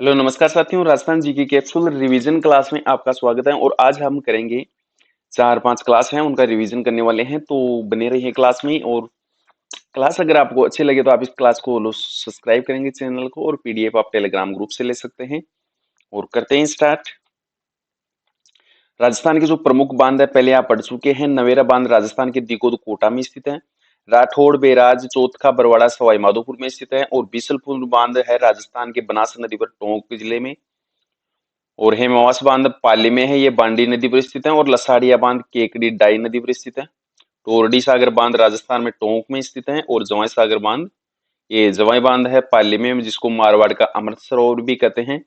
Hello नमस्कार साथियों, Rajasthan GK capsule revision class में आपका स्वागत है। और आज हम करेंगे चार पांच क्लास हैं उनका रिवीजन करने वाले हैं, तो बने रहिए क्लास में। और क्लास अगर आपको अच्छी लगे तो आप इस क्लास को सब्सक्राइब करेंगे चैनल को, और पीडीएफ आप टेलीग्राम ग्रुप से ले सकते हैं। और करते हैं स्टार्ट। राजस्थान के जो प्रमुख बांध है पहले आप पढ़ चुके हैं। नवेरा बांध राजस्थान के दीकोद कोटा में स्थित है। राठौड़ बैराज चौथखा बरवाड़ा सवाई माधोपुर में स्थित है। और बीसलपुर बांध है राजस्थान के बनास नदी पर टोंक जिले में। और हेमवास बांध पाली में है, ये बांडी नदी पर स्थित है। और लसाड़िया बांध केकड़ी डाई नदी पर स्थित है। टोरडी सागर बांध राजस्थान में टोंक में स्थित है। और जवाई सागर बांध, ये जवाई बांध है पाली में, जिसको मारवाड़ का अमृत सरोवर भी कहते हैं।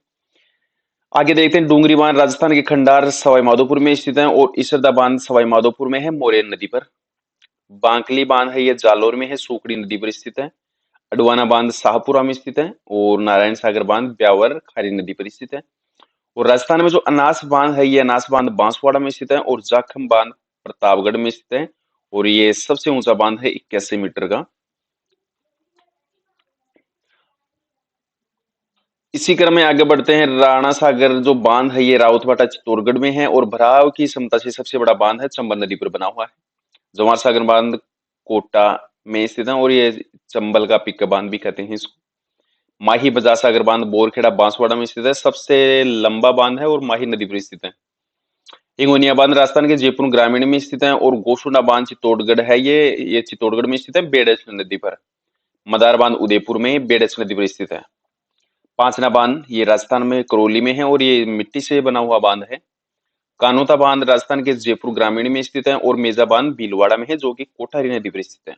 आगे देखते हैं डूंगरी बांध राजस्थान के खंडार सवाई माधोपुर में स्थित है। और इसरदा बांध सवाई माधोपुर में है, मोरेन नदी पर। बांकली बांध है, ये जालोर में है, सूखड़ी नदी पर स्थित है। अडवाना बांध शाहपुरा में स्थित है। और नारायण सागर बांध ब्यावर खारी नदी पर स्थित है। और राजस्थान में जो अनास बांध है, ये अनास बांध बांसवाड़ा में स्थित है। और जाखम बांध प्रतापगढ़ में स्थित है। और ये सबसे ऊंचा बांध है 81 मीटर का। इसी क्रम में आगे बढ़ते हैं। राणा सागर जो बांध है, ये रावतबाटा चित्तौड़गढ़ में है। और भराव की क्षमता से सबसे बड़ा बांध है, चंबल नदी पर बना हुआ है। जवाहर सागर बांध कोटा में स्थित है। और ये चंबल का पिक बांध भी कहते हैं इसको। माही बजाज सागर बांध बोरखेड़ा बांसवाड़ा में स्थित है, सबसे लंबा बांध है। और माही नदी पर स्थित है। हिंगोनिया बांध राजस्थान के जयपुर ग्रामीण में स्थित है। और गोसुंडा बांध चित्तौड़गढ़ है, ये चित्तौड़गढ़ में स्थित है, बेडच नदी पर। मदार बांध उदयपुर में बेडच नदी पर स्थित है। पांचना बांध ये राजस्थान में करौली में है। और ये मिट्टी से बना हुआ बांध है। कानोता बांध राजस्थान के जयपुर ग्रामीण में स्थित है। और मेजा बांध भीलवाड़ा में है, जो कि कोठारी नदी पर स्थित है।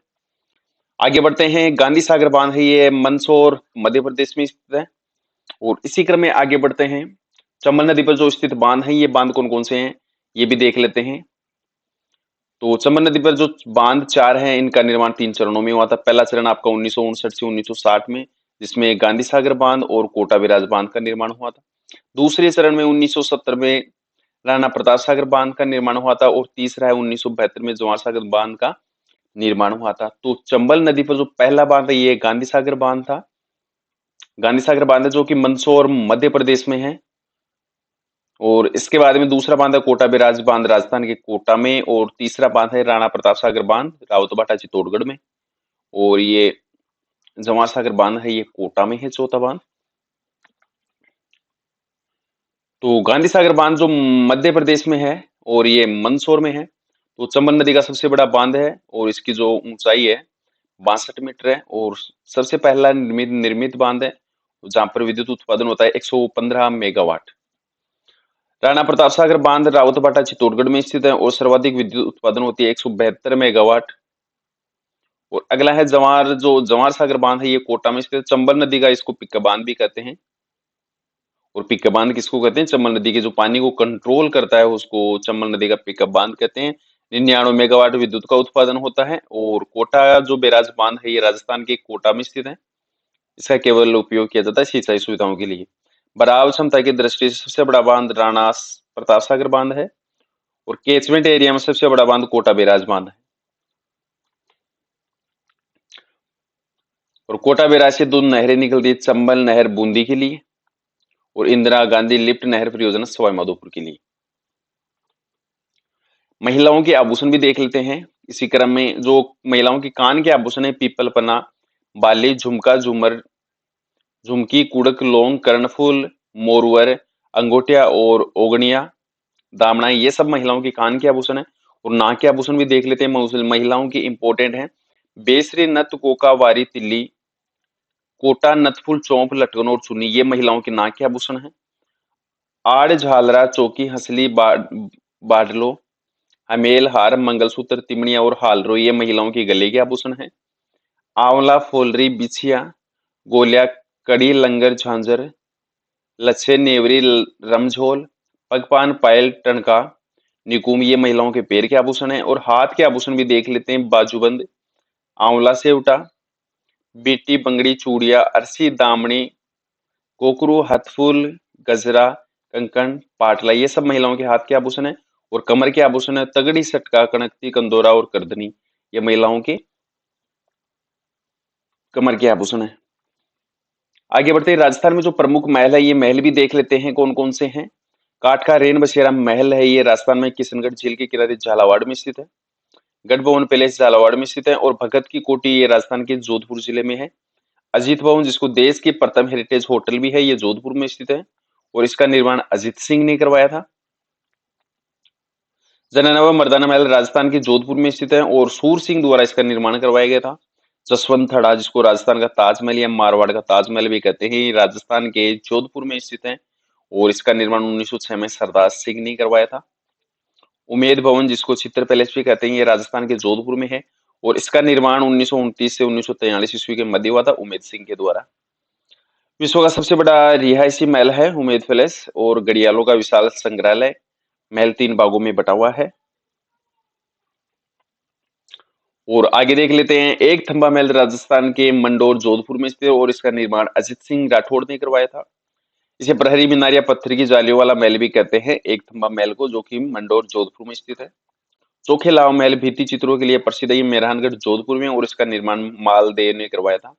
आगे बढ़ते हैं। गांधी सागर बांध है, ये मंदसौर मध्य प्रदेश में स्थित है। और इसी क्रम में आगे बढ़ते हैं। चंबल नदी पर जो स्थित बांध है, ये बांध कौन कौन से हैं ये भी देख लेते हैं। तो चंबल नदी पर जो बांध चार हैं, इनका निर्माण तीन चरणों में हुआ था। पहला चरण आपका 1959 से 1960 में, जिसमें गांधी सागर बांध और कोटा बैराज बांध का निर्माण हुआ था। दूसरे चरण में 1970 में राणा प्रताप सागर बांध का निर्माण हुआ था। और तीसरा है 1972 में जवाहर सागर बांध का निर्माण हुआ था। तो चंबल नदी पर जो पहला बांध है, ये गांधी सागर बांध था। गांधी सागर बांध है, जो कि मंदसौर मध्य प्रदेश में है। और इसके बाद में दूसरा बांध है कोटा बैराज बांध राजस्थान के कोटा में। और तीसरा बांध है राणा प्रताप सागर बांध रावतबाटा चित्तौड़गढ़ में। और ये जवाहर सागर बांध है, ये कोटा में है, चौथा बांध। तो गांधी सागर बांध जो मध्य प्रदेश में है, और ये मंदसौर में है। तो चंबल नदी का सबसे बड़ा बांध है। और इसकी जो ऊंचाई है 62 मीटर है। और सबसे पहला निर्मित बांध है, जहां पर विद्युत उत्पादन होता है 115 मेगावाट। राणा प्रताप सागर बांध रावतबाटा चित्तौड़गढ़ में स्थित है। और सर्वाधिक विद्युत उत्पादन होती है 172 मेगावाट। और अगला है जवाहर सागर बांध है, ये कोटा में स्थित है। चंबल नदी का इसको पिक्का बांध भी कहते हैं। और पिक्का बांध किसको कहते हैं? चंबल नदी के जो पानी को कंट्रोल करता है, उसको चंबल नदी का पिक्का बांध कहते हैं। 99 मेगावाट विद्युत का उत्पादन होता है। और कोटा जो बैराज बांध है, ये राजस्थान के कोटा में स्थित है। इसका केवल उपयोग किया जाता है सिंचाई सुविधाओं के लिए। बराव क्षमता की दृष्टि से सबसे बड़ा बांध राणा प्रताप सागर बांध है। और कैचमेंट एरिया में सबसे बड़ा बांध कोटा बैराज बांध है। और कोटा बैराज से दो नहरें निकलती है, चंबल नहर बूंदी के लिए, और इंदिरा गांधी लिफ्ट नहर परियोजना सवाई माधोपुर के लिए। महिलाओं के आभूषण भी देख लेते हैं इसी क्रम में। जो महिलाओं के कान के आभूषण है, पीपल पन्ना, बाली, झुमका, झूमर, झुमकी, कुड़क, लौंग, कर्णफूल, मोरवर, अंगोटिया और ओगनिया, दामना, ये सब महिलाओं के कान के आभूषण है। और नाक के आभूषण भी देख लेते हैं, महिलाओं की इंपॉर्टेंट है। बेसरी, नथ, कोका, वारी, तिल्ली, कोटा, नथफुल, चौंप, लटकन और चुन्नी, ये महिलाओं के नाक के आभूषण है। आड़, झालरा, चौकी, हंसली, बाडलो, हमेल, हार, मंगलसूत्र, तिमड़िया और हालरो, ये महिलाओं के गले के आभूषण है। आंवला, फोलरी, बिछिया, गोलिया, कड़ी, लंगर, झांझर, लच्छे, नेवरी, रमझोल, पगपान, पायल, टणका, निकुम, ये महिलाओं के पैर के आभूषण है। और हाथ के आभूषण भी देख लेते हैं। बाजूबंद, आंवला सेवटा, बीटी, बंगड़ी, चूड़िया, अरसी, दामनी, कोकरू, हथफूल, गजरा, कंकण, पाटला, ये सब महिलाओं के हाथ के आभूषण है। और कमर के आभूषण है तगड़ी, सटका, कनकती, कंदोरा और करधनी, ये महिलाओं के कमर के आभूषण है। आगे बढ़ते हैं, राजस्थान में जो प्रमुख महल है ये महल भी देख लेते हैं कौन कौन से हैं। काठ का रेन बसेरा महल है, ये राजस्थान में किशनगढ़ झील के किनारे झालावाड़ में स्थित है। गढ़ भवन पैलेस झालावाड़ में स्थित है। और भगत की कोठी ये राजस्थान के जोधपुर जिले में है। अजीत भवन जिसको देश की प्रथम हेरिटेज होटल भी है, ये जोधपुर में स्थित है और इसका निर्माण अजीत सिंह ने करवाया था। जननावा मर्दाना महल राजस्थान के जोधपुर में स्थित है और सूर सिंह द्वारा इसका निर्माण करवाया गया था। जसवंत थड़ा जिसको राजस्थान का ताजमहल या मारवाड़ का ताजमहल भी कहते हैं, ये राजस्थान के जोधपुर में स्थित है और इसका निर्माण 1906 में सरदार सिंह ने करवाया था। उमेद भवन जिसको चित्र पैलेस भी कहते हैं, ये राजस्थान के जोधपुर में है और इसका निर्माण 1929 से 1943 ईस्वी के मध्य हुआ था उमेद सिंह के द्वारा। विश्व का सबसे बड़ा रिहायशी महल है उमेद पैलेस और घड़ियालों का विशाल संग्रहालय। महल 3 भागों में बटा हुआ है। और आगे देख लेते हैं, एक थंबा महल राजस्थान के मंडोर जोधपुर में स्थित है और इसका निर्माण अजित सिंह राठौड़ ने करवाया था। इसे प्रहरी मीनार या पत्थर की जालियों वाला महल भी कहते हैं, एक थंबा महल को, जो कि मंडोर जोधपुर में स्थित है। चोखे लाव महल भित्ति चित्रों के लिए प्रसिद्ध है, ये मेहरानगढ़ जोधपुर में और इसका निर्माण मालदेव ने करवाया था।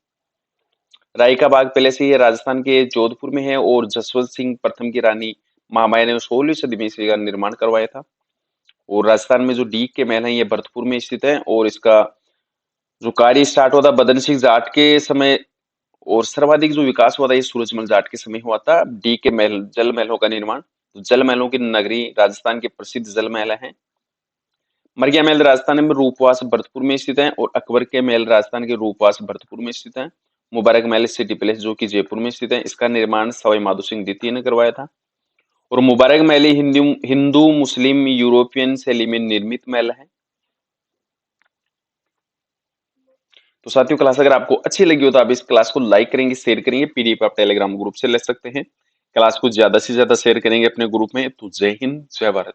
राय का बाग पैलेस है, ये राजस्थान के जोधपुर में है और जसवंत सिंह प्रथम की रानी महामाया ने 16वीं सदी में इसका निर्माण करवाया था। और राजस्थान में जो डीग के महल है ये भरतपुर में स्थित है और इसका जो कार्य स्टार्ट हुआ था बदन सिंह जाट के समय और सर्वाधिक जो विकास हुआ था ये सूरजमल जाट के समय हुआ था। डी के महल, जल महलों का निर्माण, तो जल महलों की नगरी राजस्थान के प्रसिद्ध जल महल हैं। मरगिया महल राजस्थान में रूपवास भरतपुर में स्थित है और अकबर के महल राजस्थान के रूपवास भरतपुर में स्थित है। मुबारक महल सिटी पैलेस जो कि जयपुर में स्थित है, इसका निर्माण सवाई माधो सिंह द्वितीय ने करवाया था। और मुबारक महल हिंदू मुस्लिम यूरोपियन शैली में निर्मित महल है। तो साथियों, क्लास अगर आपको अच्छी लगी हो तो आप इस क्लास को लाइक करेंगे, शेयर करेंगे, पीडीएफ आप टेलीग्राम ग्रुप से ले सकते हैं। क्लास को ज्यादा से ज्यादा शेयर करेंगे अपने ग्रुप में। तो जय हिंद, जय भारत।